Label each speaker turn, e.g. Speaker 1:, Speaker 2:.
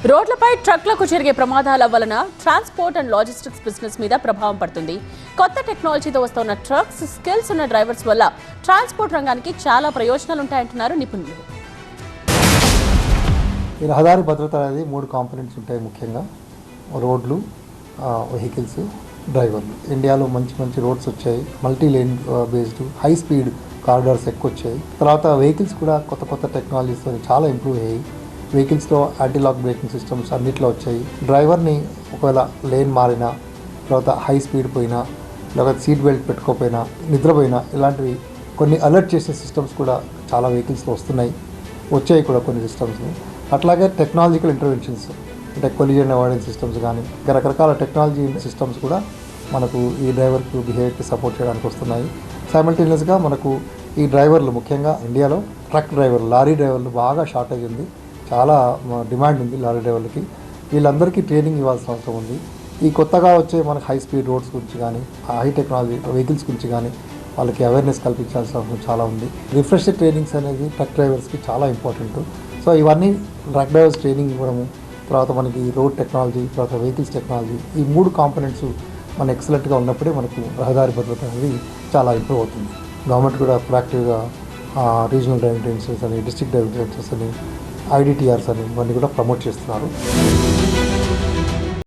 Speaker 1: రోడ్లపై ట్రక్లకు జరిగే ప్రమాదాల వలన ట్రాన్స్పోర్ట్ అండ్ లాజిస్టిక్స్ బిజినెస్ మీద ప్రభావం పడుతుంది. కొత్త టెక్నాలజీతో వస్తున్న ట్రక్స్, స్కిల్స్ ఉన్న డ్రైవర్స్ వల్ల ట్రాన్స్పోర్ట్ రంగానికి చాలా ప్రయోజనాలు ఉంటాయంటున్నారు నిపుణులు.
Speaker 2: ఈ రహదారి భద్రత అనేది 3 కాంపోనెంట్స్ ఉంటాయి. ముఖ్యంగా రోడ్లు, వెహికల్స్, డ్రైవర్లు. ఇండియాలో మంచి రోడ్స్ వచ్చాయి. Multi lane based high speed corridors ఎక్కువ వచ్చాయి. తర్వాత వెహికల్స్ కూడా కొత్త టెక్నాలజీస్తో చాలా ఇంప్రూవ్ అయ్యాయి. వెహికల్స్లో యాంటీ లాక్ బ్రేకింగ్ సిస్టమ్స్ అన్నిట్లో వచ్చాయి. డ్రైవర్ని ఒకవేళ లేన్ మారినా, తర్వాత హై స్పీడ్ పోయినా, లేకపోతే సీట్ బెల్ట్ పెట్టుకోపోయినా, నిద్రపోయినా, ఇలాంటివి కొన్ని అలర్ట్ చేసే సిస్టమ్స్ కూడా చాలా వెహికల్స్లో వచ్చాయి కూడా కొన్ని సిస్టమ్స్. అట్లాగే టెక్నాలజికల్ ఇంటర్వెన్షన్స్ అంటే కొలిజన్ అవాయిడెన్స్ సిస్టమ్స్ కానీ రకరకాల టెక్నాలజీ సిస్టమ్స్ కూడా మనకు ఈ డ్రైవర్కి బిహేవియర్కి సపోర్ట్ చేయడానికి వస్తున్నాయి. సైమల్టేనియస్గా మనకు ఈ డ్రైవర్లు ముఖ్యంగా ఇండియాలో ట్రక్ డ్రైవర్లు, లారీ డ్రైవర్లు బాగా షార్టేజ్ ఉంది. చాలా డిమాండ్ ఉంది లారీ డ్రైవర్లకి. వీళ్ళందరికీ ట్రైనింగ్ ఇవ్వాల్సిన అవసరం ఉంది. ఈ కొత్తగా వచ్చే మనకు హై స్పీడ్ రోడ్స్ గురించి కానీ, హై టెక్నాలజీ వెహికల్స్ గురించి కానీ వాళ్ళకి అవేర్నెస్ కల్పించాల్సిన అవసరం చాలా ఉంది. రిఫ్రెషర్ ట్రైనింగ్స్ అనేది ట్రక్ డ్రైవర్స్కి చాలా ఇంపార్టెంట్. సో ఇవన్నీ ట్రక్ డ్రైవర్స్ ట్రైనింగ్ ఇవ్వడము, తర్వాత మనకి రోడ్ టెక్నాలజీ, తర్వాత వెహికల్స్ టెక్నాలజీ, ఈ 3 కాంపోనెంట్స్ మన ఎక్సలెంట్గా ఉన్నప్పుడే మనకు రహదారి భద్రత అనేది చాలా ఇంప్రూవ్ అవుతుంది. గవర్నమెంట్ కూడా ప్రాక్టివ్గా రీజనల్ డ్రైవింగ్ ట్రైనింగ్స్ అని, డిస్ట్రిక్ట్ డ్రైవింగ్ ట్రైనింగ్స్ అని, IDTRs అని ఇవన్నీ కూడా ప్రమోట్ చేస్తున్నారు.